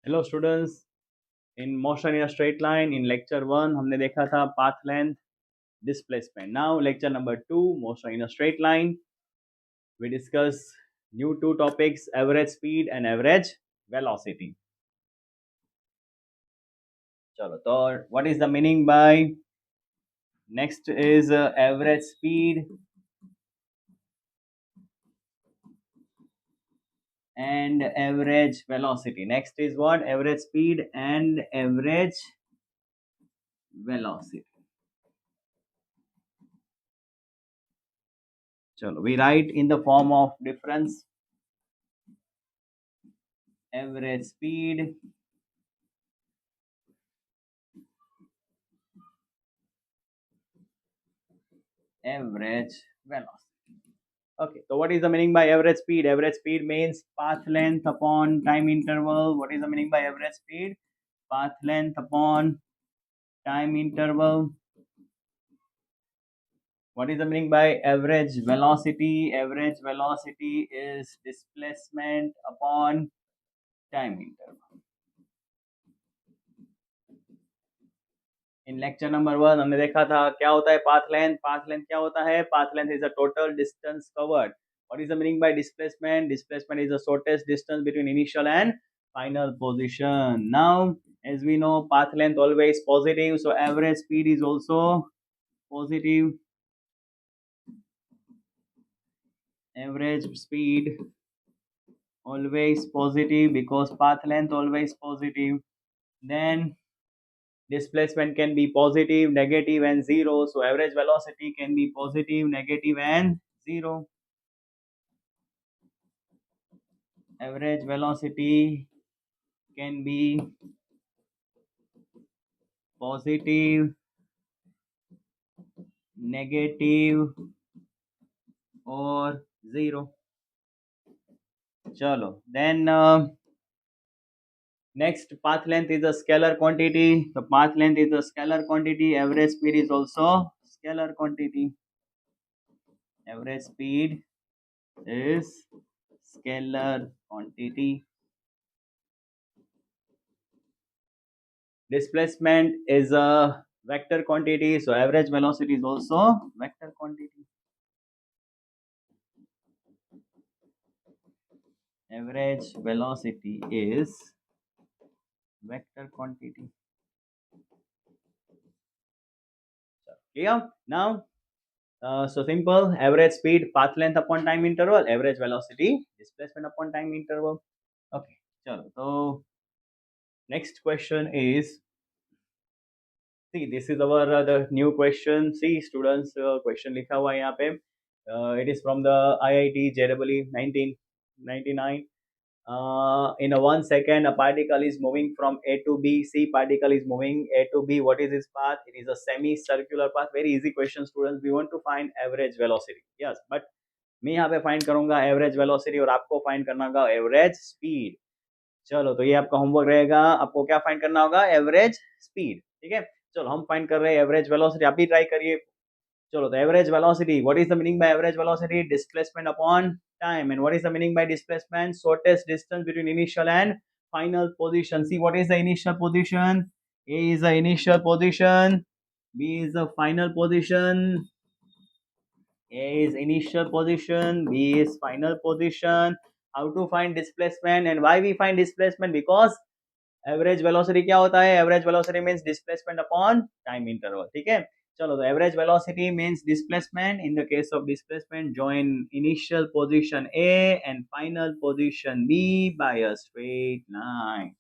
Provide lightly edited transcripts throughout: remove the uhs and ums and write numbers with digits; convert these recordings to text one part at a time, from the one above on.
Hello students, in motion in a straight line in lecture 1 हमने देखा था path length, displacement. Now lecture number 2, motion in a straight line, we discuss new two topics, average speed and average velocity. चलो तो what is the meaning by next is average speed and average velocity. Next is what? Average speed and average velocity. Chalo, we write in the form of difference. Average speed average velocity. Okay, so what is the meaning by average speed? Average speed means path length upon time interval. What is the meaning by average speed? Path length upon time interval. What is the meaning by average velocity? Average velocity is displacement upon time interval. In lecture number 1 हमने देखा था क्या होता है path length. Path length क्या होता है? Path length is the total distance covered. What is the meaning by displacement? Displacement is the shortest distance between initial and final position. Now, as we know, path length always positive, so average speed is also positive. Average speed always positive because path length always positive. Then displacement can be positive, negative, and zero. So average velocity can be positive, negative, and zero. Average velocity can be positive, negative, or zero. Chalo. Then next, path length is a scalar quantity. The path length is a scalar quantity. Average speed is also scalar quantity. Average speed is scalar quantity. Displacement is a vector quantity, so average velocity is also vector quantity. Average velocity is vector quantity. Clear? Now, so simple. Average speed, path length upon time interval. Average velocity, displacement upon time interval. Okay. Chalo. So next question is, see, this is our the new question. See, students, question लिखा हुआ है यहाँ पे. It is from the IIT JEE 1999. In a 1 second, a particle is moving from A to B. C particle is moving A to B. What is its path? It is a semi-circular path. Very easy question, students. We want to find average velocity. Yes, but मैं यहाँ पे find करूंगा average velocity और आपको find करना होगा average speed. चलो तो ये आपका होमवर्क रहेगा. आपको क्या फाइंड करना होगा? Average speed. ठीक है. चलो हम फाइंड कर रहे हैं एवरेज वेलोसिटी. आप भी ट्राई करिए. चलो तो average velocity. What is the meaning by average velocity? Displacement upon time. And what is the meaning by displacement? Shortest distance between initial and final position. See, what is the initial position? A is the initial position, B is the final position. A is initial position, B is final position. How to find displacement and why we find displacement? Because average velocity क्या होता है? Average velocity means displacement upon time interval. ठीक है. चलो तो average velocity means displacement. In the case of displacement, join initial position A and final position B by a straight line.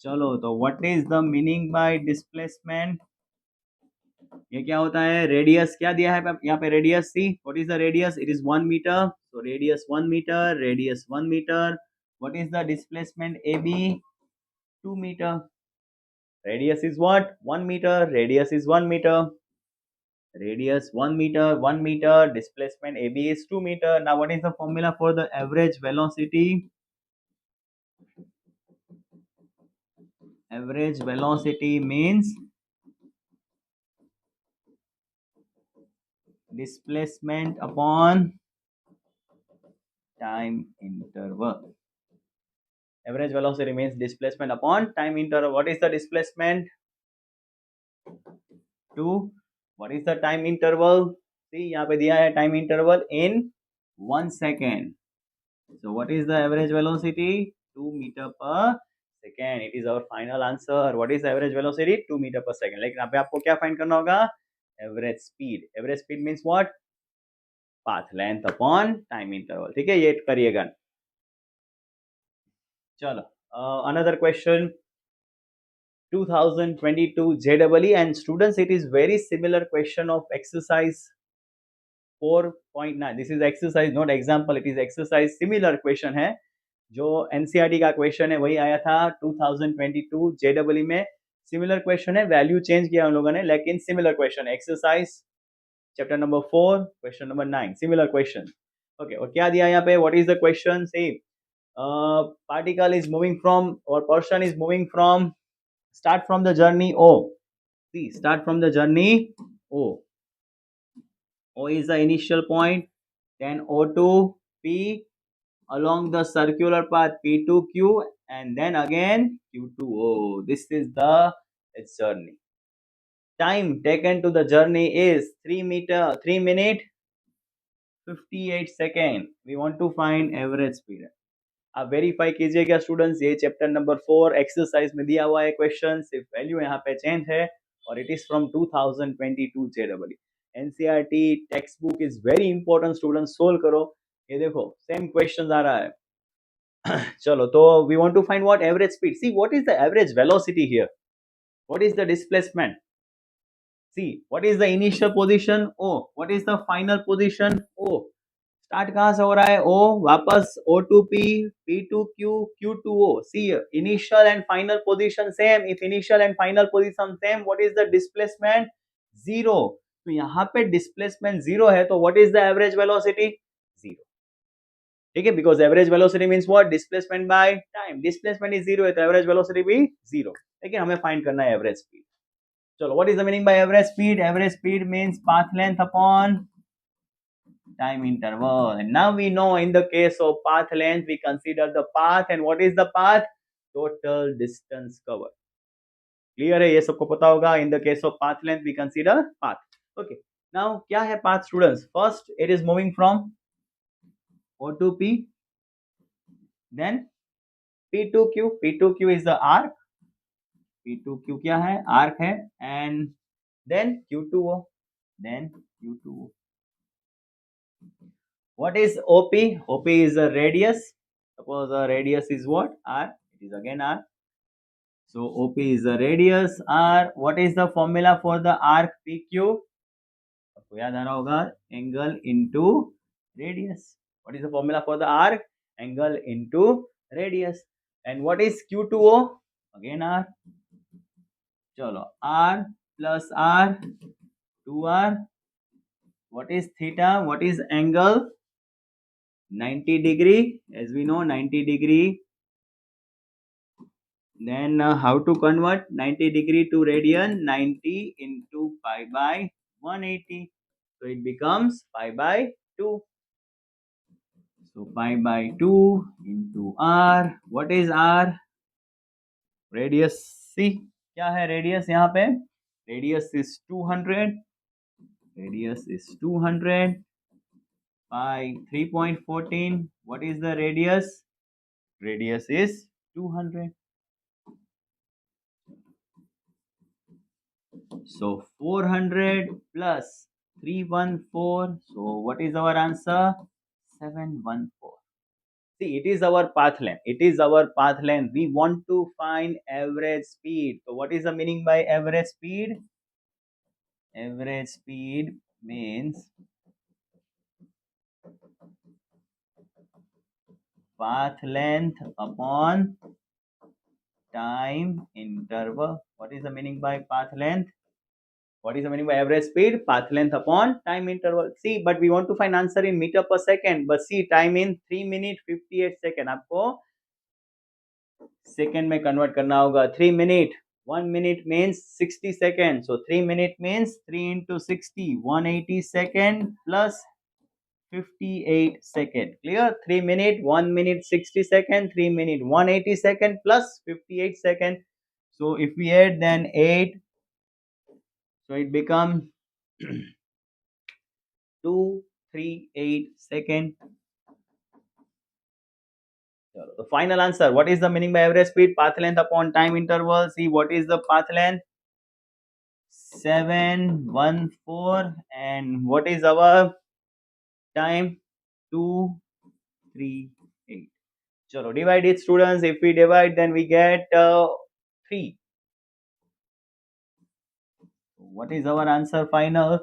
चलो तो what is the meaning by displacement? ये क्या होता है? रेडियस क्या दिया है यहाँ पे? Radius. See, what is the radius? It is 1 metre. So radius 1 metre, radius 1 metre. What is the displacement A B? 2 meter. Radius is what? 1 meter. Radius is 1 meter. Radius 1 meter. 1 meter. Displacement AB is 2 meter. Now what is the formula for the average velocity? Average velocity means displacement upon time interval. Average velocity means displacement upon time interval. What is the displacement? 2. What is the time interval? See, यहाँ पे दिया है time interval in 1 second. So what is the average velocity? 2 meter per second. It is our final answer. What is the average velocity? 2 meter per second. लेकिन यहाँ पे आपको क्या find करना होगा? Average speed. Average speed means what? Path length upon time interval. ठीक है, ये करिएगा. चलो, another question. 2022 JEE, and students, it is very similar question of exercise 4.9. This is exercise, not example. It is exercise. Similar question है. जो NCERT का question है वही आया था 2022 जेडब्ल्यू में. सिमिलर क्वेश्चन है, वैल्यू चेंज किया उन लोगों ने, लेकिन similar question. Exercise chapter number 4 question number 9, similar question. Okay, और क्या दिया यहाँ पे? What is the question? See, particle is moving from और person is moving from, start from the journey O. See, start from the journey O. O is the initial point, then O2 P along the circular path P2Q, and then again Q2O. This is the journey. Time taken to the journey is 3 minute 58 second. We want to find average speed. आप verify कीजिएगा students, ये chapter number 4 exercise में दिया हुआ है question. सिर्फ value यहाँ पे चेंज है और it is from 2022 JW. NCERT text book is very important student, solve करो. ये देखो सेम क्वेश्चन आ रहा है. चलो, तो we want to find what average speed. See, what is the average velocity here? What is the displacement? See, what is the initial position O, what is the final position O. Start कहां से हो रहा है? ओ, वापस O2P, P2Q, Q2O. See, initial and final position same. If initial and final position same, what is the displacement? 0. तो यहाँ पे displacement 0 है, तो what is the average velocity? 0. ठीक है, because average velocity means what? Displacement by time. Displacement is 0 है तो average velocity भी 0. लेकिन हमें फाइंड करना है एवरेज स्पीड. चलो, what is the meaning by average speed? Average speed means path length upon time interval. And now we know, in the case of path length, we consider the path. And what is the path? Total distance covered. Clear है, ये सबको पता होगा. In the case of path length, we consider path. Okay. Now क्या है path, students? First, it is moving from O to P, then P2Q. P2Q is the arc. P2Q क्या है? Arc है. And then Q2O. Then Q2O. What is OP? OP is a radius. Suppose a radius is what? R. It is again R. So OP is the radius R. What is the formula for the arc PQ? आपको याद आ रहा होगा, angle into radius. What is the formula for the arc? Angle into radius. And what is Q2O? Again R. चलो, R plus R, 2R. What is theta? What is angle? 90 degree. As we know, 90 degree. Then how to convert 90 degree to radian? 90 into pi by 180. So it becomes pi by 2. So pi by 2 into R. What is R? Radius. See, क्या है radius यहाँ पे? Radius is 200. Radius is 200. Pi 3.14. What is the radius? Radius is 200. So 400 plus 314. So what is our answer? 714. See, it is our path length. It is our path length. We want to find average speed. So what is the meaning by average speed? Average speed means path length upon time interval. What is the meaning by path length? What is the meaning by average speed? Path length upon time interval. See, but we want to find answer in meter per second. But see, time in 3 minute 58 second. आपको second में convert करना होगा. 3 minute. 1 minute means 60 seconds. So 3 minute means 3 into 60. 180 second plus 58 second. Clear? 3 minute, 1 minute 60 second, 3 minute 180 second plus 58 second. So if we add then 8, so it becomes 238 second. The final answer. What is the meaning by average speed? Path length upon time interval. See what is the path length? 714. And what is our time? 238. Chalo, divide it, students. If we divide, then we get 3. What is our answer final?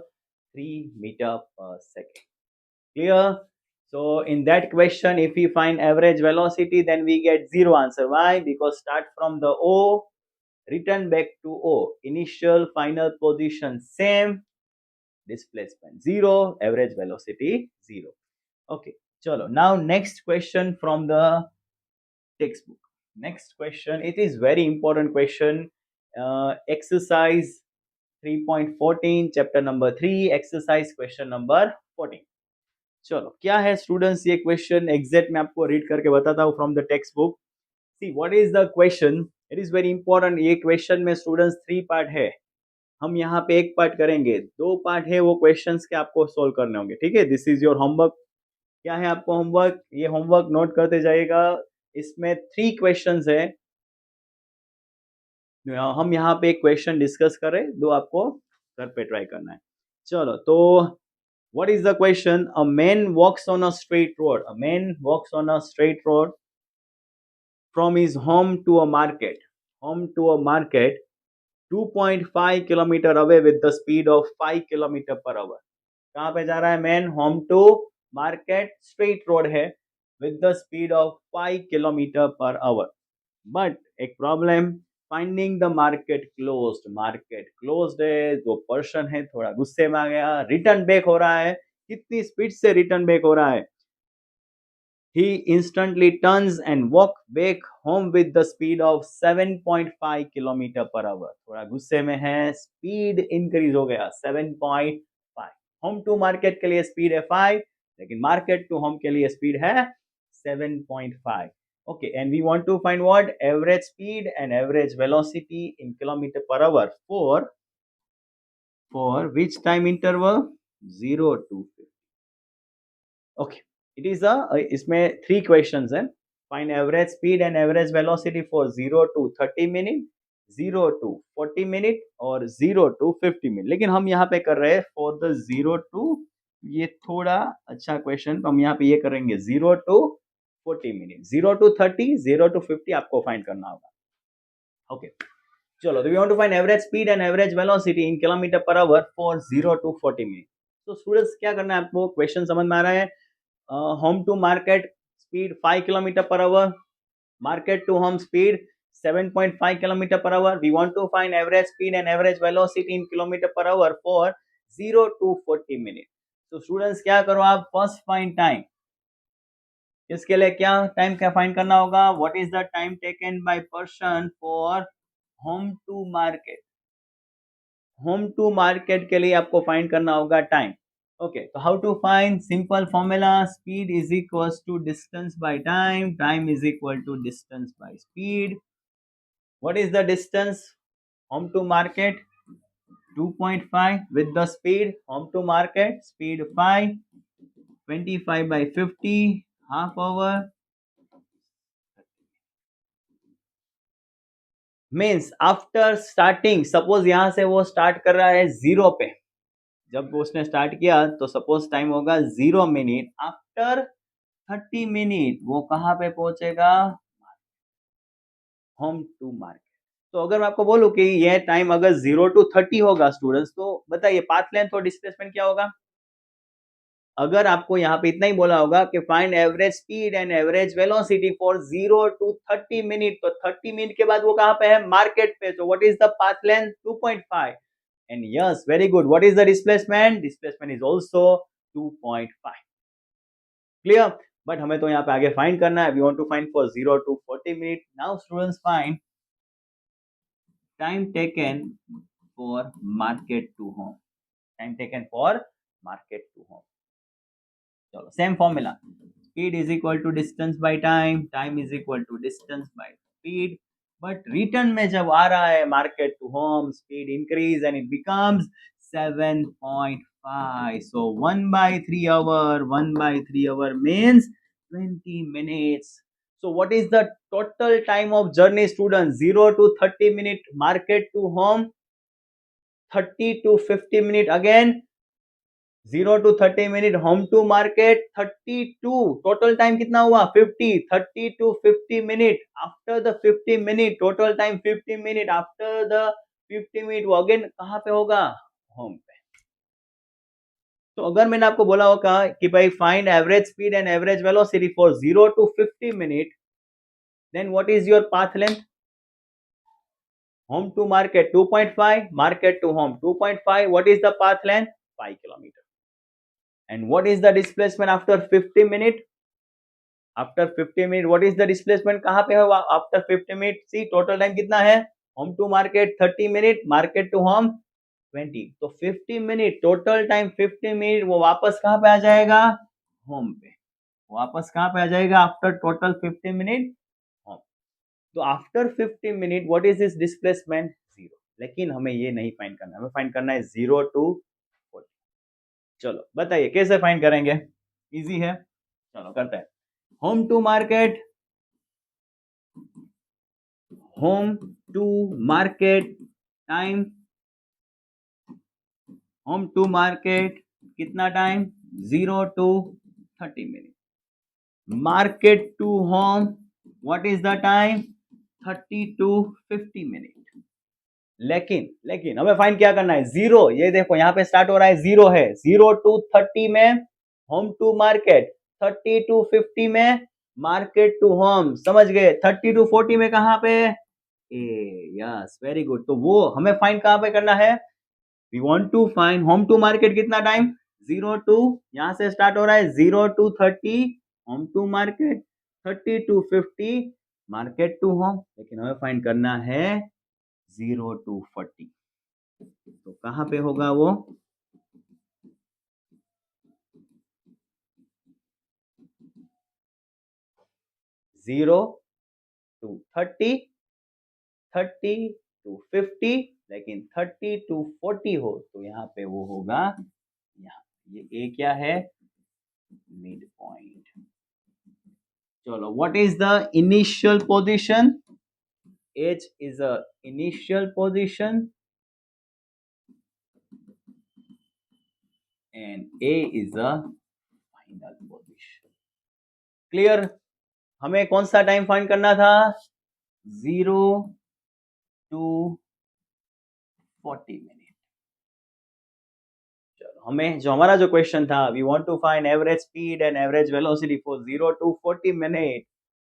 3 meter per second. Clear? So in that question, if we find average velocity, then we get 0 answer. Why? Because start from the O, return back to O. Initial, final position same, displacement 0, average velocity 0. Okay, chalo. Now next question from the textbook. Next question, it is very important question. Exercise 3.14, chapter number 3, exercise question number 14. चलो क्या है students ये question exact मैं आपको read करके बताता हूँ from the text book. C what is the question. It is very important. ये क्वेश्चन में स्टूडेंट्स 3 पार्ट है. हम यहाँ पे एक पार्ट करेंगे, 2 पार्ट है वो क्वेश्चंस के आपको सोल्व करने होंगे. ठीक है, दिस इज योर होमवर्क. क्या है आपको होमवर्क? ये होमवर्क नोट करते जाइएगा. इसमें 3 क्वेश्चंस है. हम यहाँ पे एक क्वेश्चन डिस्कस करें, 2 आपको घर पे ट्राई करना है. चलो तो what is the question? A man walks on a straight road. A man walks on a straight road from his home to a market. Home to a market 2.5 kilometer away with the speed of 5 kilometer per hour. कहाँ पे जा रहा है man? Home to market, straight road है, with the speed of 5 kilometre per hour. But एक problem, finding the market closed. Market closed है, जो person है थोड़ा गुस्से में आ गया, रिटर्न बैक हो रहा है. कितनी स्पीड से रिटर्न बैक हो रहा है? He instantly turns and walk back home with the speed of 7.5 kilometre per our. थोड़ा गुस्से में है, स्पीड इंक्रीज हो गया 7.5. होम टू मार्केट के लिए स्पीड है 5, लेकिन मार्केट टू होम के लिए स्पीड है 7.5. Okay, and we want to find what? Average speed and average velocity in kilometer per hour for which time interval? 0 to 50. Okay, it is a इसमें 3 questions हैं. Find average speed and average velocity for 0 to 30 minute, 0 to 40 minute और 0 to 50 minute. लेकिन हम यहाँ पे कर रहे हैं for the 0 to, ये थोड़ा अच्छा क्वेश्चन, तो हम यहाँ पे ये करेंगे 0 to 40 minute. 0 to 30, 0 to 50 आपको फाइंड करना होगा. ओके, चलो, तो we want to find average speed and average velocity in kilometre per hour for 0 to 40 minute. तो स्टूडेंट्स क्या करना है आपको? क्वेश्चन समझ में आ रहा है? Home to market speed 5 kilometre per hour, market to home speed 7.5 kilometer per hour. We want to find average speed and average velocity in kilometer per hour for 0 to 40 minutes. तो students क्या करो आप? First find time. इसके लिए क्या time क्या find करना होगा? What is the time taken by person for home to market. Home to market के लिए आपको फाइंड करना होगा time. Okay, so how to find? Simple formula: speed is equals to distance by time. Time is equal to distance by speed. What is the distance? Home to market 2.5 with the speed. Home to market speed 5. 25 by 50, half hour. Means after starting, suppose यहाँ से वो start कर रहा है 0 पे. जब उसने start किया तो सपोज टाइम होगा 0 मिनट. आफ्टर 30 मिनट वो कहाँ पे पहुंचेगा? Home to market. तो अगर मैं आपको बोलूं कि ये टाइम अगर 0 to 30 होगा स्टूडेंट्स, तो बताइए पाथ लेंथ और डिस्प्लेसमेंट क्या होगा? अगर आपको यहाँ पे इतना ही बोला होगा कि find average speed and average velocity for 0 to 30 minute, तो 30 मिनट के बाद वो कहाँ पे है? मार्केट पे. तो what is the path length? 2.5. And yes, very good. What is the displacement? Displacement is also 2.5. Clear? But हमें तो यहाँ पे आगे find करना है. We want to find for 0 to 40 minutes. Now students find time taken for market to home. Time taken for market to home. चलो same formula, speed is equal to distance by time, time is equal to distance by speed. But return में जब आ रहा है market to home, speed increase and it becomes 7.5. So 1 by 3 hour, 1 by 3 hour means 20 minutes. So what is the total time of journey, students? 0 to 30 minute market to home, 30 to 50 minute again, 0 to 30 minute home to market, 32 total time कितना हुआ 50, 30 to 50 minute, after the 50 minute total time 50 minute, after the 50 minute वो again कहाँ पे होगा, home पे. तो अगर मैंने आपको बोला होगा कि भाई find average speed and average velocity for 0 to 50 minute, then what is your path length? Home to market 2.5, market to home 2.5, what is the path length? 5 kilometer. And what is the displacement after 50 minute? After 50 minute, what is the displacement? कहाँ पे होगा after 50 minute? See total time कितना है? Home to market 30 minute, market to home 20. तो 50 minute total time 50 minute वो वापस कहाँ पे आ जाएगा? Home पे. वापस कहाँ पे आ जाएगा after total 50 minute? Home. तो after 50 minute what is this displacement? 0. लेकिन हमें ये नहीं फाइंड करना, हमें फाइंड करना है 0 to 40. चलो बताइए कैसे फाइंड करेंगे? इजी है, चलो करते हैं. Home to market, home to market time, home to market कितना टाइम? 0 to 30 minute. Market to home, what is the time? 30 to 50 minute. लेकिन हमें फाइंड क्या करना है? 0. ये देखो यहाँ पे स्टार्ट हो रहा है 0 है, 0 to 30 में होम टू मार्केट, 30 to 50 में मार्केट टू होम. समझ गए? 30 to 40 में कहाँ पे? Yes, very good. तो वो हमें फाइंड कहाँ पे करना है? We want to find home to market कितना टाइम? 0 to, यहाँ से स्टार्ट हो रहा है 0 to 30 home to market, 30 to 50 market to home. लेकिन हमें फाइंड करना है 0 to 40. तो कहाँ पे होगा वो? जीरो टू 30, 30 to 50, लेकिन 30 to 40 हो तो यहाँ पे वो होगा यहाँ. ये ए क्या है? Mid point. चलो, what is the initial position? H is a initial position and A is a final position. Clear? हमें कौन सा टाइम फाइंड करना था? 0 to 40 मिनट. चलो, हमें जो हमारा जो क्वेश्चन था, we want to find average speed and average velocity for 0 to 40 minute.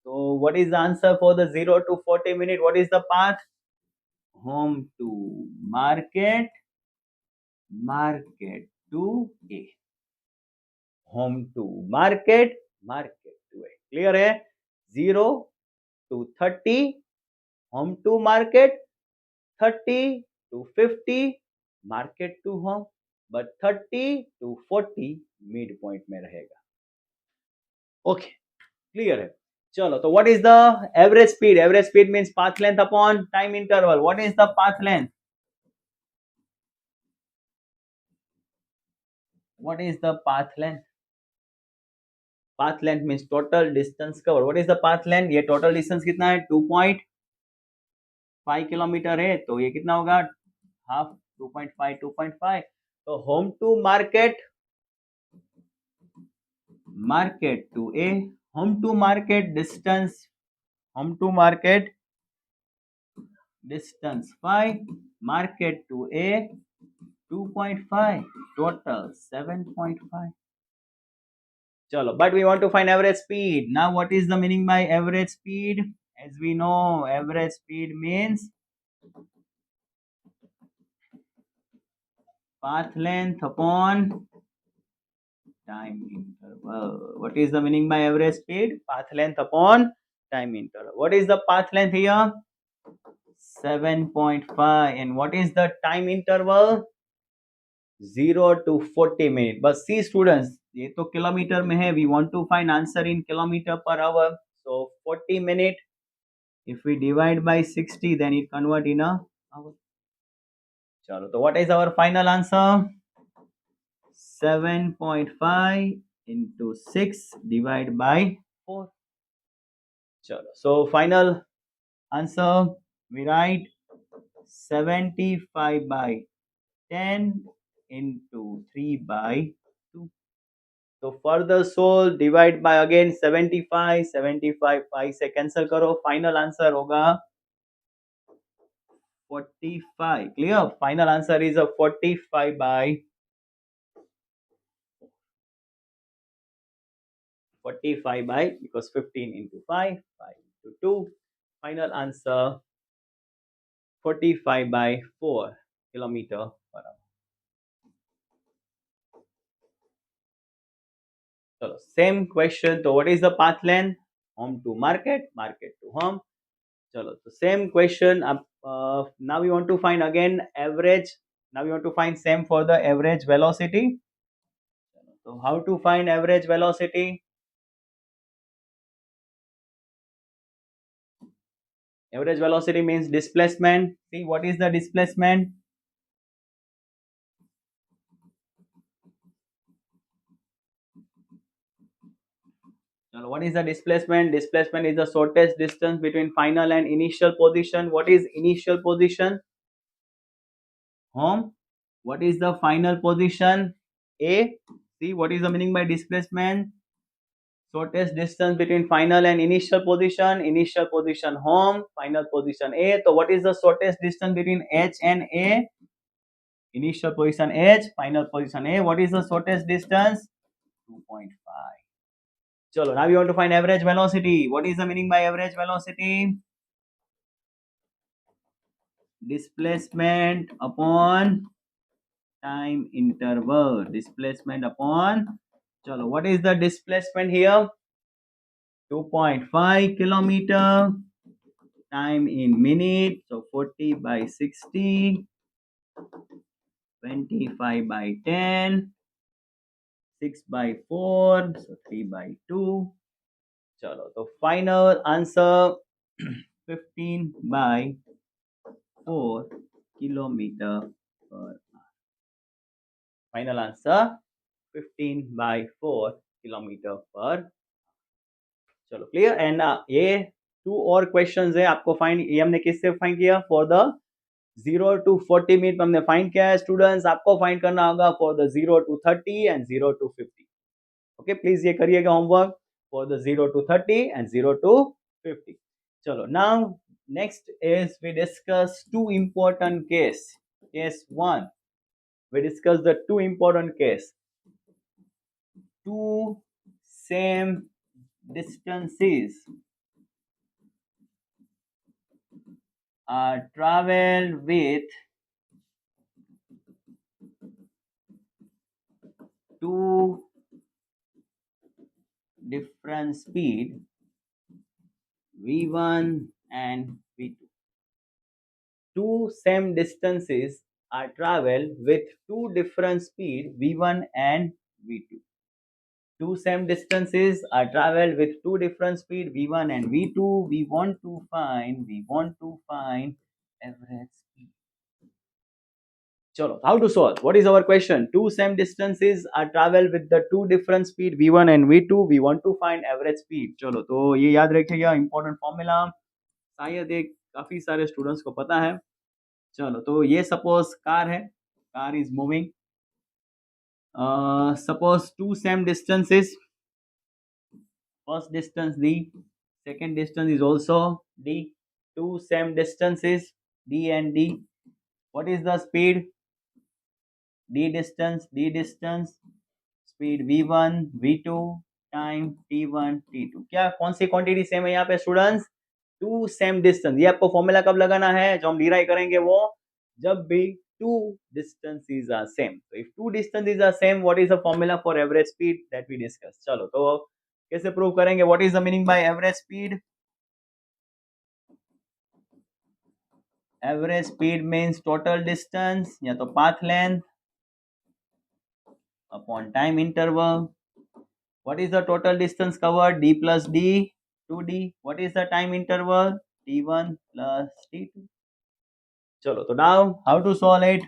So what is the answer for the 0 to 40 minute? What is the path? Home to market, market to A. Home to market, market to A. Clear है? 0 to 30 home to market, 30 to 50 market to home, but 30 to 40 mid point में रहेगा. Okay, clear है. चलो, तो what is the average speed? Average speed means path length upon time interval. What is the path length? What is the path length? Path length means total distance covered. What is the path length? ये total distance कितना है? 2.5 kilometre है, तो ये कितना होगा? Half 2.5, 2.5. तो home to market, market to A, home to market distance, home to market distance 5, market to A 2.5, total 7.5. Chalo, but we want to find average speed. Now what is the meaning by average speed? As we know, average speed means path length upon time interval. What is the meaning by average speed? Path length upon time interval. What is the path length here? 7.5. And what is the time interval? 0 to 40 minutes. But see students, ये तो kilometre में है, we want to find answer in kilometre per hour. So 40 minute, if we divide by 60, then it convert in a hour. चलो, तो what is our final answer? 7.5 into 6 divided by 4. चलो, so final answer we write 75 by 10 into 3 by 2. So further solve, divide by again 75, 5 से cancel करो, final answer होगा 45. Clear? Final answer is a 45 by 45 by, because 15 into 5, 5 into 2. Final answer 45 by 4 kilometer per hour. So same question. So what is the path length? Home to market, market to home. Chalo, so same question. Now we want to find again average. Now we want to find same for the average velocity. So how to find average velocity? Average velocity means displacement. See, what is the displacement? Now, what is the displacement? Displacement is the shortest distance between final and initial position. What is initial position? Home. What is the final position? A. See, what is the meaning by displacement? Shortest distance between final and initial position. Initial position home, final position A. So what is the shortest distance between H and A? Initial position H, final position A. What is the shortest distance? 2.5. Chalo, now we want to find average velocity. What is the meaning by average velocity? Displacement upon time interval. Displacement upon. Chalo, what is the displacement here? 2.5 kilometer. Time in minute. So 40 by 60. 25 by 10. 6 by 4. So 3 by 2. चलो, तो final answer 15 by 4 kilometer per hour. Final answer 15 by 4 kilometer per. चलो, clear. And ये 2 और questions है आपको find. ये हमने किससे फाइंड किया? फॉर द 0 to 40 मिनट हमने फाइंड किया है. स्टूडेंट्स, आपको फाइंड करना होगा for the 0 to 30 and 0 to 50. Okay, please ये करिएगा homework for the 0 to 30 and 0 to 50. चलो, now next is we discuss two important case. Case 1, we discuss the two important case. Two same distances are traveled with two different speed v1 and v2. Two same distances are traveled with two different speed v1 and v2. Two same distances are traveled with two different speed v1 and v2. We want to find average speed. Chalo, how to solve? What is our question? Two same distances are traveled with the two different speed v1 and v2. We want to find average speed. चलो, तो ये याद रखिएगा, important formula. शायद ये काफी सारे students को पता है. चलो, तो ये सपोज कार है. Car is moving. Suppose two same distances. First distance d, second distance is also d. Two same distances d and d. What is the speed? d distance, speed v1 v2 time t1 t2. क्या कौन सी quantity same है यहाँ पे students? To same distance. ये आपको formula कब लगाना है? जो हम डिराइव करेंगे वो जब भी two distances are same. So if two distances are same, what is the formula for average speed that we discussed? चलो, तो कैसे प्रूव करेंगे? What is the meaning by average speed? Average speed means total distance या तो path length upon time interval. What is the total distance covered? D plus D, 2D. What is the time interval? T1 plus T2. चलो तो now how to solve it?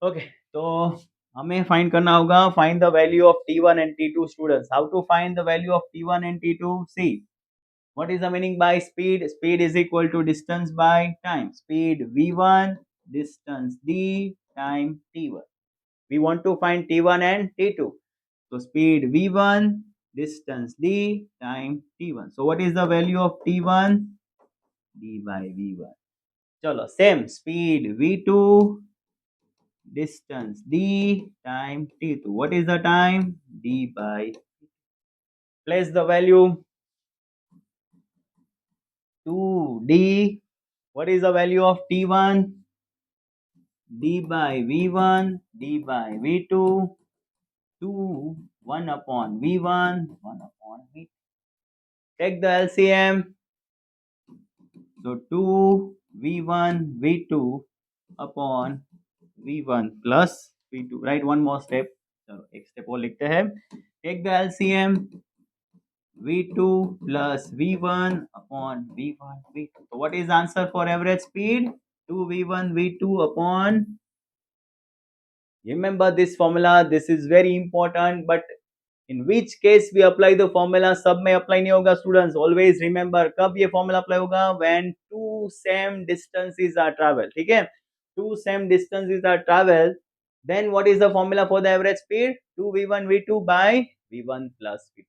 Okay, तो हमें find करना होगा find the value of T1 and T2 students. How to find the value of T1 and T2? See, what is the meaning by speed? Speed is equal to distance by time. Speed V1, distance D, time T1. We want to find T1 and T2. So speed V1, distance D, time T1. So what is the value of T1? D by V1. Chalo, same speed V2, distance D, time T2. What is the time? D by. Place the value 2D. What is the value of T1? D by V1, D by V2, 2, 1 upon V1, 1 upon V2. Take the LCM. So 2 V1 V2 upon V1 plus V2. Right, one more step. चलो एक step और लिखते हैं. Take the LCM. V2 plus V1 upon V1 V2. So what is the answer for average speed? 2 V1 V2 upon. Remember this formula. This is very important. But in which case we apply the formula? सब में apply नहीं होगा students. Always remember कब ये formula apply होगा? When two same distances are traveled. ठीक है? Two same distances are traveled. Then what is the formula for the average speed? 2v1 v2 by v1 plus v2.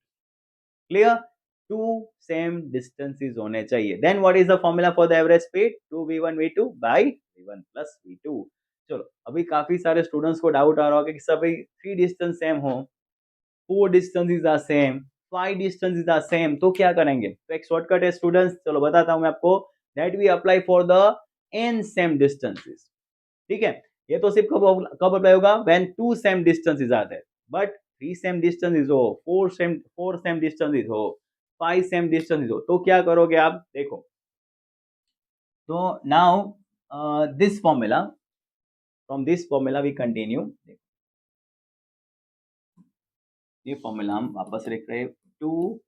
Clear? Two same distances होने चाहिए. Then what is the formula for the average speed? 2v1 v2 by v1 plus v2. चलो अभी काफी सारे students को doubt आ रहा होगा कि सभी 3 डिस्टेंस सेम हो, 4 distances are same, 5 distances are same, तो क्या करेंगे? तो एक शॉर्टकट है स्टूडेंट्स, चलो बताता हूं मैं आपको. That we apply for the n same distances. ठीक है, ये तो सिर्फ कब अप्लाई होगा? When 2 same distances are there. But 3 same distances हो, 4 same distances हो, 5 same distances हो, तो क्या करोगे आप? देखो, तो now this formula, from this formula we continue. ये फॉर्मूला हम वापस लिख रहे हैं 2.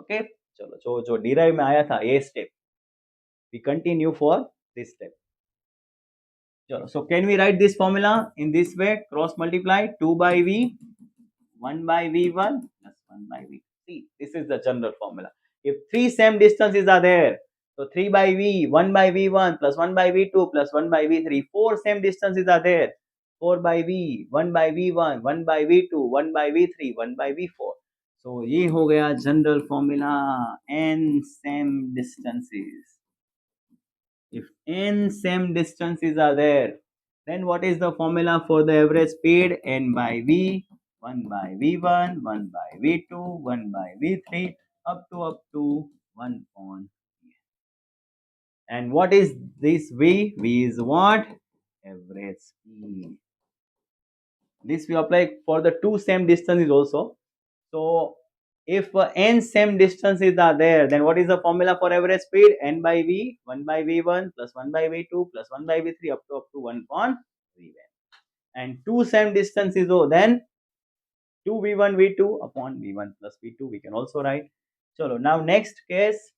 ओके, चलो जो डिराइव में आया था ये step we continue for this step. चलो, so can we write this formula in this way? Cross multiply 2 by v, 1 by v1 plus 1 by v. See, this is the general formula. If 3 same distances are there, so 3 by v, 1 by v1 plus 1 by v2 plus 1 by v3. 4 same distances are there. 4 by v, 1 by v1, 1 by v2, 1 by v3, 1 by v4. So ये हो गया general formula n same distances. If n same distances are there, then what is the formula for the average speed? N by v, 1 by v1, 1 by v2, 1 by v3, up to 1 on v. And what is this v? V is what? Average speed. This we apply for the 2 same distances also. So if n same distances are there, then what is the formula for average speed? N by v, 1 by v1 plus 1 by v2 plus 1 by v3 up to 1 upon v1. And 2 same distances, oh, then 2 v1 v2 upon v1 plus v2 we can also write. Chalo, now next case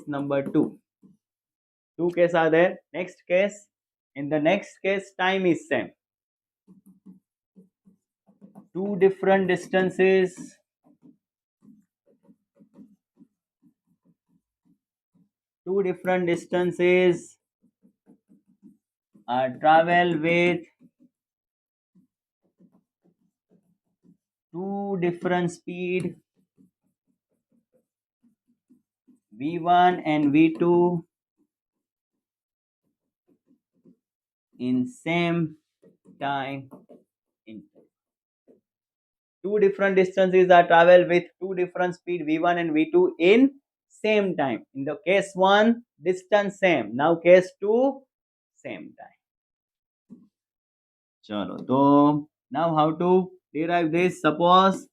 number 2. 2 cases are there. Next case, in the next case time is same. Two different distances are travel with two different speed, v1 and v2 in same time interval. Two different distances are travel with two different speed v1 and v2 in same time. In the case 1, distance same. Now case 2, same time. Chalo, so now how to derive this? Suppose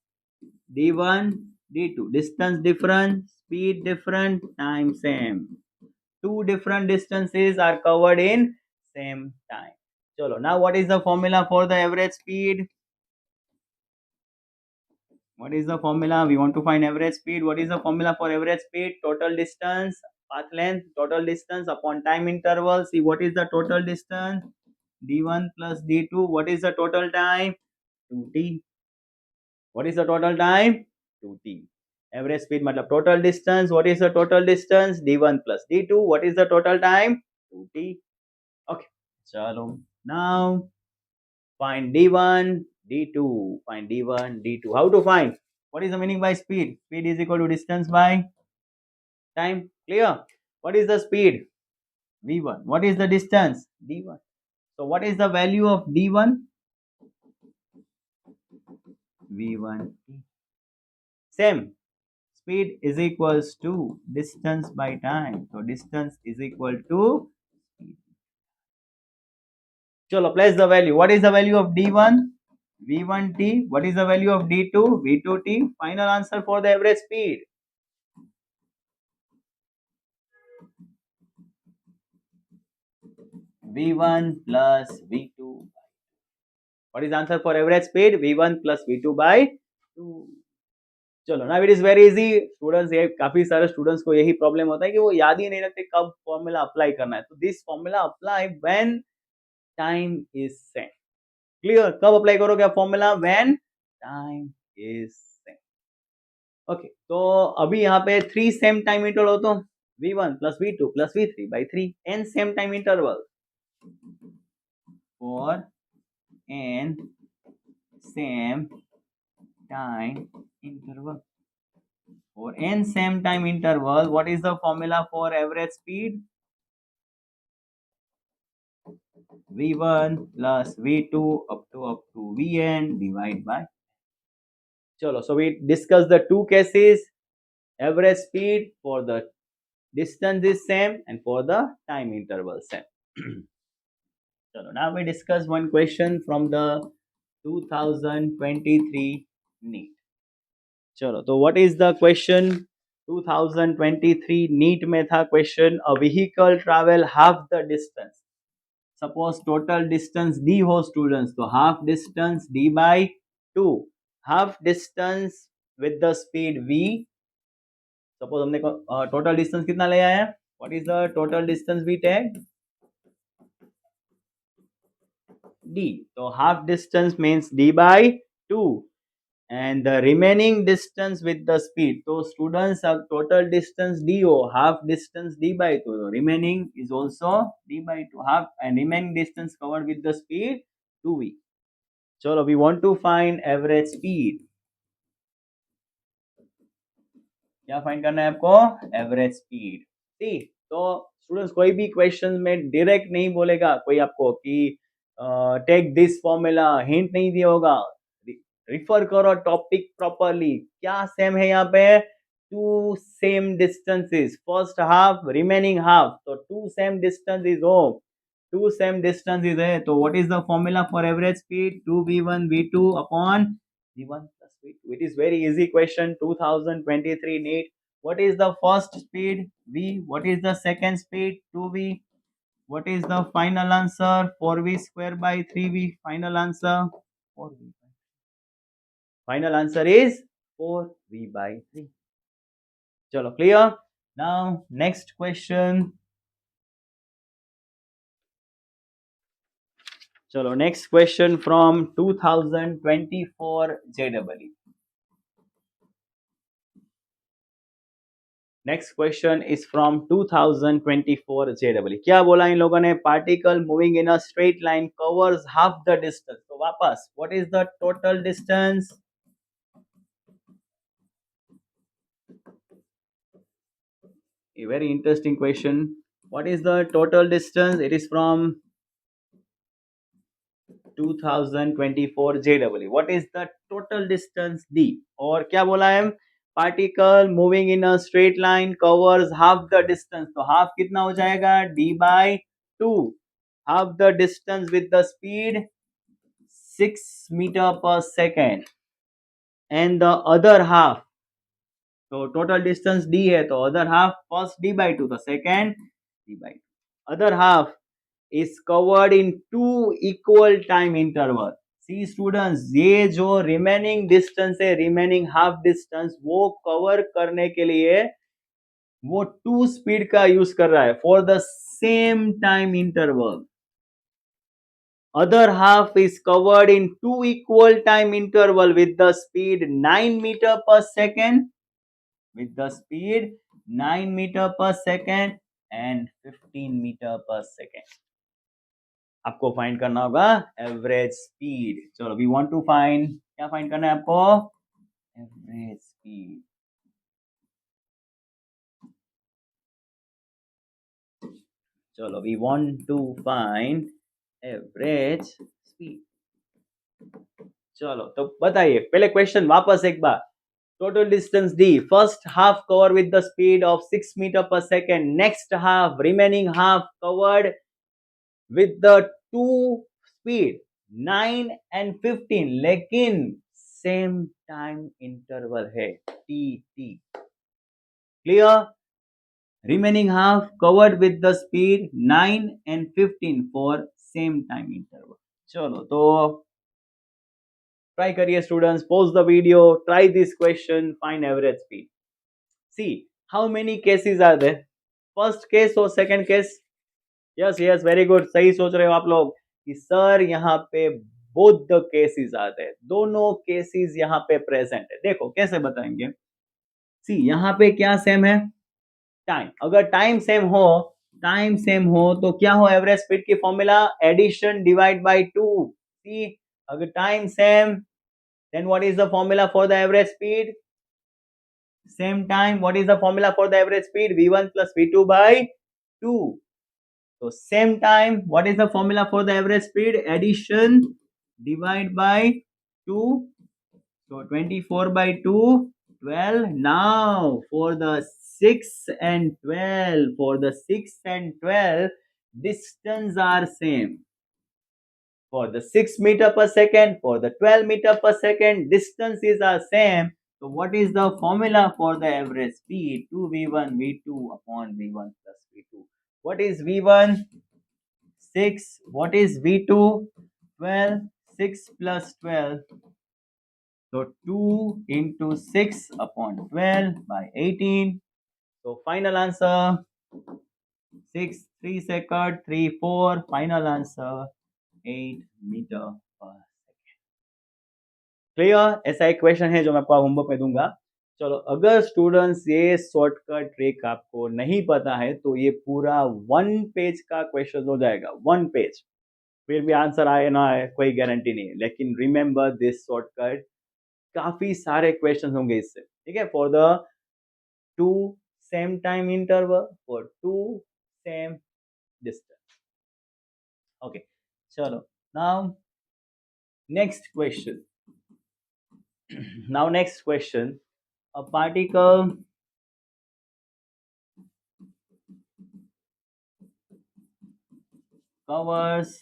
d1, d2, distance different, speed different, time same. two different distances are covered in same time. Chalo, now what is the formula for the average speed? What is the formula? We want to find average speed. What is the formula for average speed? Total distance, path length, total distance upon time interval. See what is the total distance? D1 plus D2. What is the total time? 2t. What is the total time? 2t. Average speed matlab total distance. What is the total distance? D1 plus D2. What is the total time? 2t. Okay. Chalo. Now find D1, D2. Find D1, D2. How to find? What is the meaning by speed? Speed is equal to distance by time. Clear? What is the speed? V1. What is the distance? D1. So what is the value of D1? V1. Same. Speed is equals to distance by time. So distance is equal to speed. Chalo, place the value. What is the value of D1? V1t. What is the value of D2? V2t. Final answer for the average speed. V1 plus V2. What is the answer for average speed? V1 plus V2 by 2. चलो ना it is very easy students. ये काफी सारे students को यही problem होता है कि वो याद ही नहीं रखते कब फॉर्मूला अप्लाई करना है. तो this formula apply when time is same. Clear? कब अप्लाई करोगे आप formula? When time is same. Okay, तो अभी यहाँ पे 3 सेम टाइम इंटरवल हो तो V1 plus V2 plus V3 by 3 n same time interval for n same time interval. For n same time interval, what is the formula for average speed? V1 plus V2 up to Vn divide by. Chalo, so we discussed the two cases. Average speed for the distance is same and for the time interval same. Chalo, now we discuss one question from the 2023 NEET. चलो, तो what is the question? 2023 NEET में था question. A vehicle travel half the distance. Suppose total distance D हो students, तो half distance D by 2. Half distance with the speed V. Suppose हमने total distance कितना ले आया है? What is the total distance we take? D. So half distance means D by 2. And the remaining distance with the speed. So students have total distance DO, half distance D by 2. Remaining is also D by 2, half, and remaining distance covered with the speed 2V. So we want to find average speed. क्या find करना है आपको? Average speed. सी, तो students कोई भी question में direct नहीं बोलेगा कोई आपको कि टेक दिस फॉर्मूला, हिंट नहीं दिया होगा. रिफर करो टॉपिक प्रॉपरली. क्या सेम है यहाँ पे? Two same distances. First half, remaining half. तो टू सेम डिस्टेंसेस हो, टू सेम डिस्टेंसेस है. तो what is the formula for average speed? 2v1 v2 upon v1 plus v2. It is very easy question. 2023 NEET. What is the first speed? V. What is the second speed? 2v. What is the final answer? 4v square by 3v. Final answer 4v. Final answer is 4v by 3. Chalo, clear? Now next question. Chalo, next question from 2024 JEE. Next question is from 2024 JEE. क्या बोला इन लोगों ने? Particle moving in a straight line covers half the distance. तो वापस, what is the total distance? A very interesting question. What is the total distance? It is from 2024 JEE. What is the total distance D? और क्या बोला है? Particle moving in a straight line covers half the distance. तो half कितना हो जाएगा? D by 2. Half the distance with the speed 6 meter per second. And the other half. तो total distance D है, तो other half first D by 2. तो second d by 2. Other half is covered in 2 equal time interval. See students, ये जो remaining distance है, remaining half distance, वो cover करने के लिए वो 2 speed का use कर रहा है for the same time interval. Other half is covered in 2 equal time interval with the speed 9 meter per second, with the speed 9 meter per second and 15 meter per second. आपको find करना होगा average speed. चलो we want to find, क्या find करना है आपको? Average speed. चलो we want to find average speed. चलो तो बताइए, पहले क्वेश्चन वापस एक बार. Total distance d, first half covered with the speed of 6 meter per second, next half, remaining half covered with the two speed 9 and 15, लेकिन same time interval है t. Clear? Remaining half covered with the speed 9 and 15 for same time interval. चलो तो try करिए students, pause the video, try this question, find average speed. See how many cases are there? First case or second case? Yes, very good. सही सोच रहे हो आप लोग कि सर यहाँ पे both the cases आते हैं, दोनों cases यहाँ पे present है. देखो कैसे बताएंगे. See यहाँ पे क्या सेम है? टाइम. अगर टाइम सेम हो तो क्या हो एवरेज स्पीड की formula? Addition divide by 2. See अगर time same, then what is the formula for the average speed? Same time, what is the formula for the average speed? v1 plus v2 by 2. So same time, what is the formula for the average speed? Addition divide by 2. So 24 by 2, 12. Now for the 6 and 12, distance are same. For the 6 meter per second, for the 12 meter per second, distances are same. So what is the formula for the average speed? 2v1 v2 upon v1 plus v2. What is v1? 6. What is v2? 12. 6 plus 12. So 2 into 6 upon 12 by 18. So final answer 6, 3 second, 3, 4. Final answer 8 meter per second. Clear? ऐसा एक question है जो मैं आपको homework में दूंगा. चलो अगर स्टूडेंट्स ये शॉर्टकट ट्रिक आपको नहीं पता है तो ये पूरा 1 पेज का क्वेश्चन हो जाएगा. 1 पेज. फिर भी आंसर आए ना आए कोई गारंटी नहीं है, लेकिन रिमेंबर दिस शॉर्टकट. काफी सारे क्वेश्चन होंगे इससे. ठीक है? For the 2 same time interval, for 2 same distance. Okay, chalo. Now next question. Now next question. A particle covers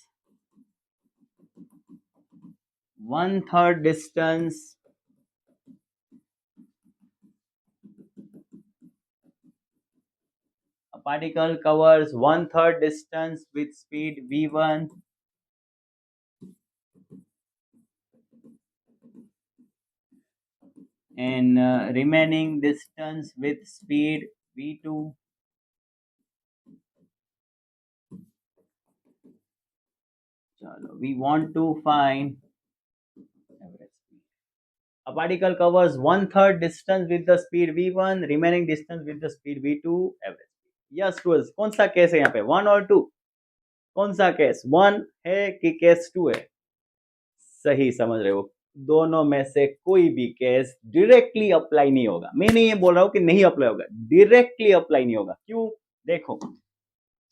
1/3 distance particle covers 1/3 distance with speed v1 and remaining distance with speed v2. Chalo, we want to find average speed. A particle covers 1/3 distance with the speed v1, remaining distance with the speed v2, average speed. Yes, students, कौन सा case है यहाँ पे? 1 और 2? कौन सा case? 1 है कि केस 2 है? सही समझ रहे हो. दोनों में से कोई भी केस डायरेक्टली अप्लाई नहीं होगा. मैं नहीं ये बोल रहा हूं कि नहीं अप्लाई होगा, डायरेक्टली अप्लाई नहीं होगा. क्यों? देखो,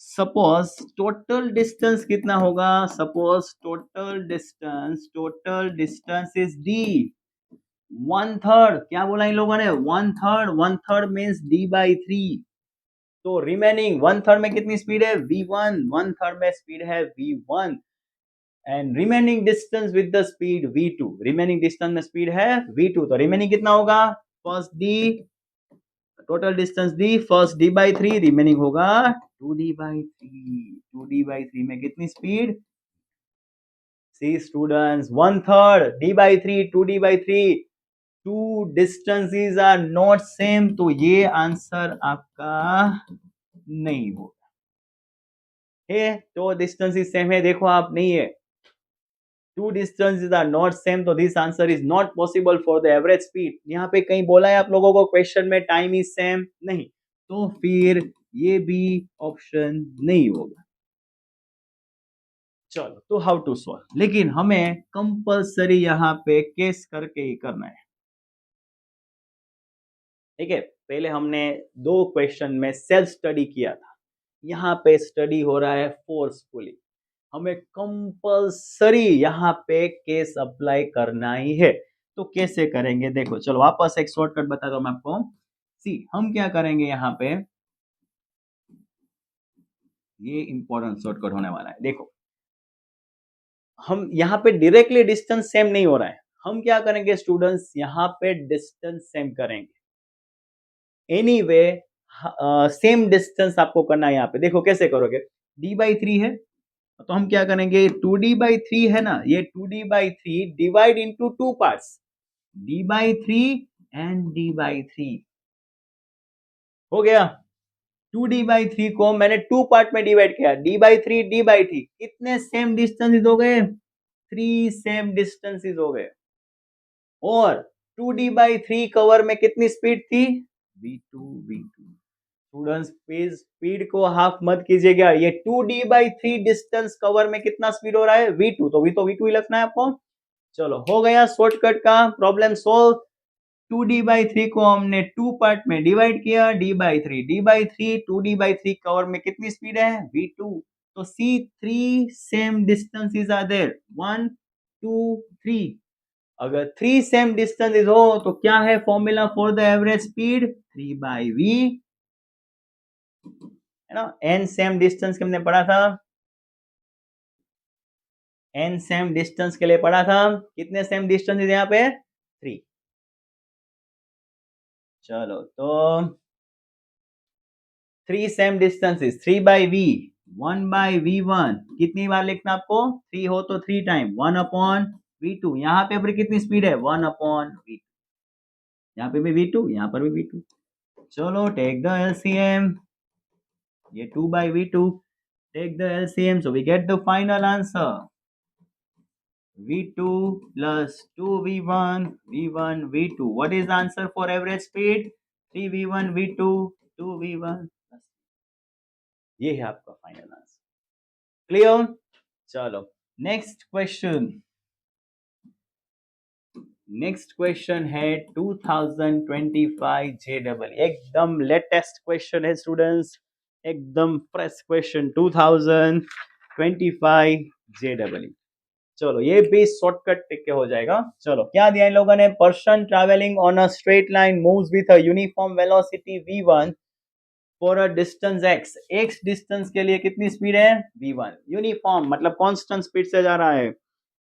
सपोज टोटल डिस्टेंस कितना होगा? Suppose total distance is d. 1/3. क्या बोला इन लोगों ने? 1/3 मीन्स d by 3. तो रिमेनिंग 1/3 में कितनी स्पीड है? v1. 1/3 में स्पीड है v1 and remaining distance with the speed v2. Remaining distance में स्पीड है v2. तो रिमेनिंग कितना होगा? First d total distance D, first D by three, remaining होगा 2d/3। 2d/3 में कितनी स्पीड? See students, 1/3 d/3, 2d/3, two distances are not same, तो ये आंसर आपका नहीं होगा। है तो डिस्टेंसेस सेम है, देखो आप नहीं है, two distances are not same, तो this answer is not possible for the average speed. यहाँ पे कहीं बोला है आप लोगों को क्वेश्चन में टाइम इज सेम? नहीं, तो फिर ये भी ऑप्शन नहीं होगा। चलो, तो हाउ टू सॉल्व, लेकिन हमें कंपलसरी यहाँ पे केस करके ही करना है। ठीक है, पहले हमने 2 क्वेश्चन में सेल्फ स्टडी किया था, यहाँ पे स्टडी हो रहा है फोर्सफुली। हमें कंपलसरी यहाँ पे केस अप्लाई करना ही है। तो कैसे करेंगे देखो, चलो वापस एक शॉर्टकट बता दो मैं आपको। सी, हम क्या करेंगे यहाँ पे, ये इंपॉर्टेंट शॉर्टकट होने वाला है। देखो, हम यहाँ पे डायरेक्टली डिस्टेंस सेम नहीं हो रहा है, हम क्या करेंगे स्टूडेंट्स, यहाँ पे डिस्टेंस सेम करेंगे। एनीवे सेम डिस्टेंस आपको करना है। यहाँ पे देखो कैसे करोगे, d/3 है, तो हम क्या करेंगे, 2d/3 है ना, ये 2d/3 divide into 2 parts, d/3 and d/3 हो गया। 2d/3 को मैंने 2 पार्ट में डिवाइड किया, d/3 d/3, कितने सेम डिस्टेंसेस हो गए? 3 सेम डिस्टेंसेस हो गए। और 2d/3 कवर में कितनी स्पीड थी? v2। स्टूडेंट्स प्लीज स्पीड को हाफ मत कीजिएगा, ये 2d/3 डिस्टेंस कवर में कितना स्पीड हो रहा है? v2, तो v2 ही लिखना है आपको। चलो हो गया शॉर्टकट का प्रॉब्लम सोल्व। 2d/3 को हमने 2 पार्ट में डिवाइड किया, d/3 2d/3 कवर में कितनी स्पीड है? v2। तो सी 3 सेम डिस्टेंसेस आर देयर, 1 2 3। अगर 3 सेम डिस्टेंसेस हो तो क्या है formula for the average speed? 3/v, है ना। n सेम डिस्टेंस के हमने पढ़ा था, n सेम डिस्टेंस के लिए पढ़ा था, कितने सेम डिस्टेंस यहाँ पे? 3। चलो तो 3 सेम डिस्टेंसेस, 3/v, 1/v1, कितनी बार लिखना आपको? 3 हो तो 3 टाइम, 1/v2। यहाँ पे पर कितनी स्पीड है? 1/v2। यहाँ पे भी v2, यहाँ पर भी v2। चलो टेक द एलसीएम, ये 2/v2, take the LCM, so we get the final answer, v2 plus 2v1, v1 v2। What is the answer for average speed? 3v1 v2 2v1, ये है आपका फाइनल आंसर। क्लियर? चलो next question, next question है 2025 JEE, एकदम latest question है students, एकदम fresh question 2025 JEE। चलो ये भी शॉर्टकट टिक के हो जाएगा। चलो क्या दिया इन लोगों ने, person travelling on a straight line moves with a uniform velocity v1 for a distance x, x distance के लिए कितनी स्पीड है? v1। यूनिफॉर्म मतलब कांस्टेंट स्पीड से जा रहा है,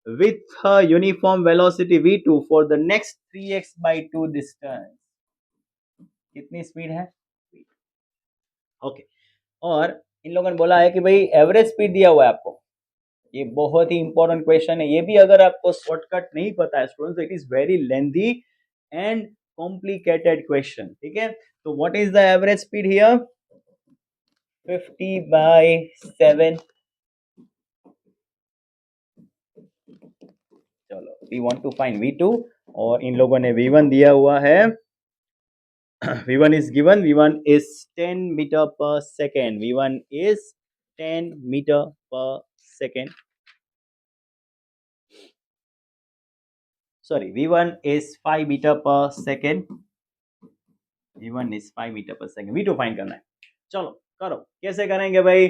with a uniform velocity v2 for the next 3x/2 distance, कितनी स्पीड है? ओके। और इन लोगों ने बोला है कि भाई एवरेज स्पीड दिया हुआ है आपको, ये बहुत ही इंपॉर्टेंट क्वेश्चन है। ये भी अगर आपको शॉर्टकट नहीं पता है students, it is very lengthy and complicated question. ठीक है, तो what is the average speed here? 50/7। चलो we want to find v2, और इन लोगों ने v1 दिया हुआ है। v1 is given, v1 is 10 meter per second, v1 is 10 meter per second, sorry, v1 is 5 meter per second, v1 is 5 meter per second, v2 find करना है। चलो करो, कैसे करेंगे भाई?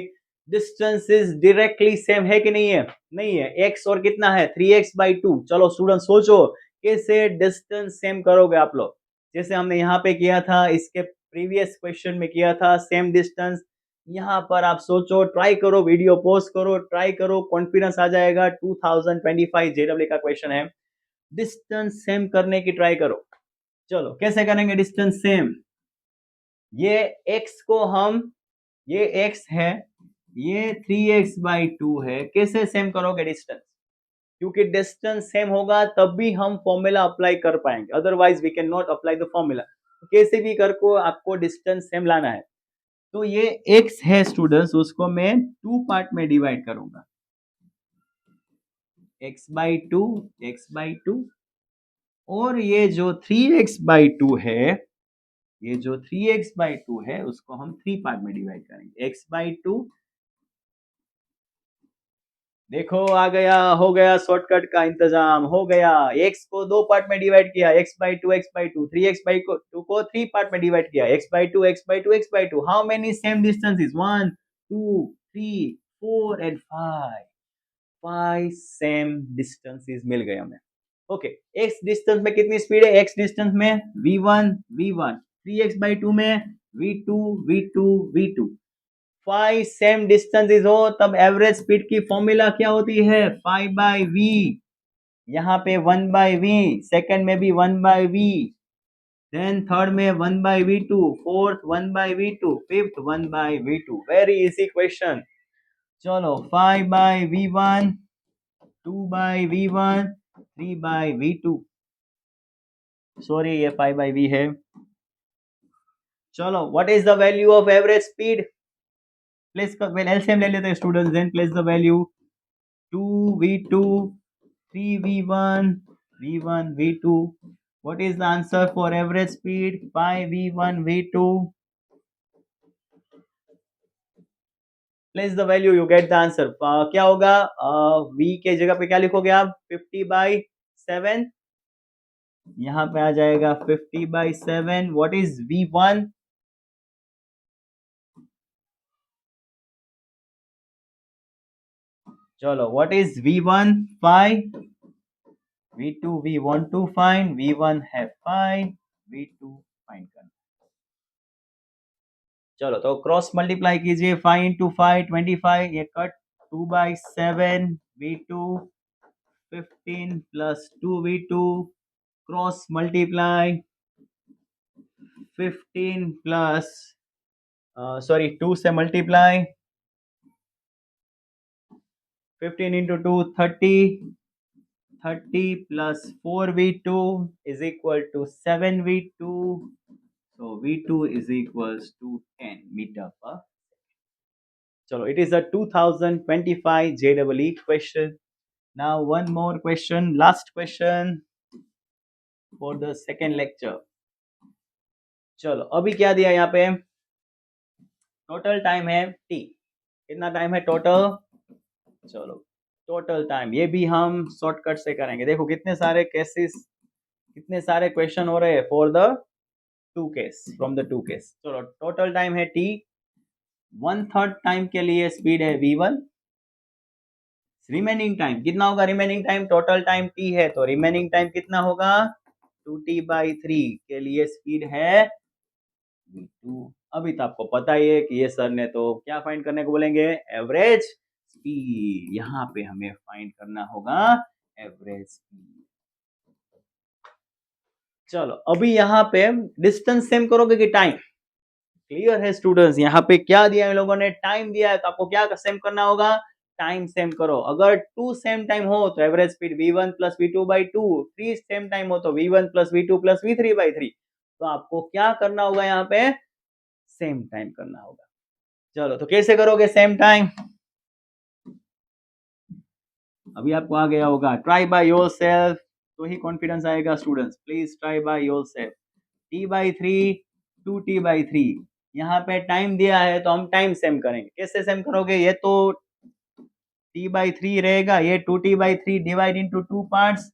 डिस्टेंसेस डायरेक्टली सेम है कि नहीं है? नहीं है, x और कितना है? 3x/2। चलो स्टूडेंट सोचो कैसे डिस्टेंस सेम करोगे आप लोग, जैसे हमने यहाँ पे किया था, इसके प्रीवियस क्वेश्चन में किया था सेम डिस्टेंस। यहाँ पर आप सोचो, ट्राई करो, वीडियो पॉज करो, ट्राई करो, कॉन्फिडेंस आ जाएगा। 2025 JEE का क्वेश्चन है, डिस्टेंस सेम करने की ट्राई करो। चलो कैसे करेंगे डिस्टेंस सेम? ये x को हम, ये x है, ये 3x/2 है। कैसे सेम करोगे डिस्टेंस? क्योंकि डिस्टेंस सेम होगा तब भी हम फॉर्मूला अप्लाई कर पाएंगे, otherwise we can not apply the formula. कैसे भी कर को आपको डिस्टेंस सेम लाना है। तो ये x है स्टूडेंट्स, उसको मैं 2 पार्ट में डिवाइड करूंगा, x/2, x/2, और ये जो 3x/2 है, ये जो 3x/2 है उसको हम 3 पार्ट में डिवाइड करेंगे। x/2, देखो आ गया, हो गया, शॉर्टकट का इंतजाम हो गया। x को 2 पार्ट में डिवाइड किया, x/2, x/2, 3x/2 को 3 पार्ट में डिवाइड किया, x/2, x/2, x/2। How many same distances? 1, 2, 3, 4 and 5। 5 same distances मिल गए हमें। ओके, x डिस्टेंस में कितनी स्पीड है? x डिस्टेंस में v1, v1, 3x/2 में v2, v2, v2। 5 same distances हो तब एवरेज स्पीड की फॉर्मूला क्या होती है? 5/v। यहाँ पे 1/v, सेकंड में भी 1/v, देन थर्ड में 1/v2, fourth 1/v2, fifth 1/v2। Very easy question. चलो 5/v1, 2/v1, 3/v2। सॉरी, ये 5/v है। चलो, what is the value of average speed? Place LCM ले लेते हैं students, then place the value. 2v2, 3v1, v1, v2। What is the answer for average speed? 5v1, v2। Place the value, you get the answer। क्या होगा? v के जगह पे क्या लिखोगे आप? 50/7। यहाँ पे आ जाएगा 50/7। What is v1? चलो, what is v1? 5। v2 we want to find, v1 है 5, v2 फाइंड करना। चलो तो क्रॉस मल्टीप्लाई कीजिए, 5 into 5 25, ये cut, 2/7 v2, 15 plus 2v2, cross multiply, 15 plus, sorry 2 से multiply, 15 into 2 30, 30 plus 4v2 is equal to 7v2। So v2 is equals to 10 meter per। Chalo, it is a 2025 JEE question। Now one more question, last question for the second lecture। चलो अभी क्या दिया यहाँ पे? Total time है t। कितना time है total? चलो टोटल टाइम, ये भी हम शॉर्टकट से करेंगे। देखो कितने सारे केसेस, कितने सारे क्वेश्चन हो रहे हैं for the 2 case, from the 2 case. चलो टोटल टाइम है t, 1/3 टाइम के लिए स्पीड है v1। रिमेनिंग टाइम कितना होगा? Remaining time, total time t है तो रिमेनिंग टाइम कितना होगा? 2t/3 के लिए स्पीड है v2। अभी तो आपको पता ही है कि ये सर ने तो क्या फाइंड करने को बोलेंगे? Average speed. यहाँ पे हमें फाइंड करना होगा एवरेज स्पीड। चलो अभी यहाँ पे डिस्टेंस सेम करोगे कि टाइम? क्लियर है स्टूडेंट्स? यहाँ पे क्या दिया है इन लोगों ने? टाइम दिया है, तो आपको क्या सेम करना होगा? टाइम सेम करो। अगर 2 सेम टाइम हो तो average speed v1 plus v2/2, 3 same time हो तो v1 plus v2 plus v3/3। तो आपको क्या करना होगा? यहाँ पे सेम टाइम करना होगा। चलो तो कैसे करोगे सेम टाइम? अभी आपको आ गया होगा, ट्राई बाय योर सेल्फ, तो ही कॉन्फिडेंस आएगा students. Please try by your self. t/3, 2t/3। यहाँ पे टाइम दिया है तो हम टाइम सेम करेंगे। कैसे सेम करोगे? ये तो t/3 रहेगा, ये 2t/3 divide into 2 parts,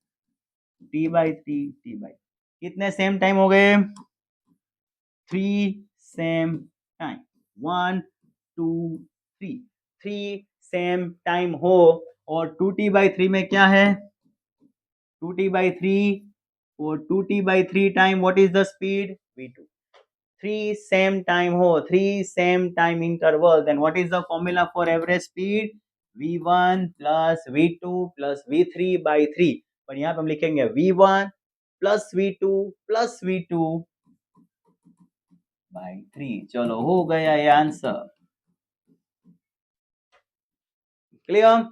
t/3 t/3। कितने सेम टाइम हो गए? 3 सेम टाइम। 1, 2, 3। 3 सेम टाइम हो और 2t/3 में क्या है? 2t/3 और 2t/3 time, what is the speed? v2। 3 same time हो, 3 same time interval, then what is the formula for average speed? v1 plus v2 plus v3/3। पर यहाँ पे हम लिखेंगे v1 plus v2 plus v2 by 3। चलो हो गया ये आंसर। क्लियर?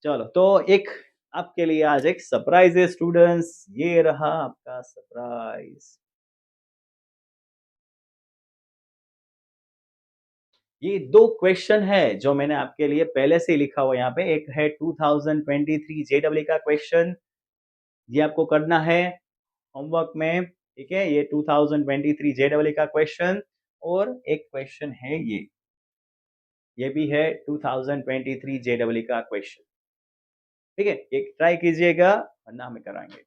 चलो तो एक आपके लिए आज एक सरप्राइज है स्टूडेंट्स, ये रहा आपका सरप्राइज। ये दो क्वेश्चन है जो मैंने आपके लिए पहले से ही लिखा हुआ यहाँ पे। एक है 2023 जेडब्ल्यू का क्वेश्चन, ये आपको करना है होमवर्क में, ठीक है। ये 2023 जेडब्ल्यू का क्वेश्चन, और एक क्वेश्चन है ये भी है 2023 जेडब्ल्यू का क्वेश्चन, ठीक है। एक ट्राई कीजिएगा वरना हमें कराएंगे।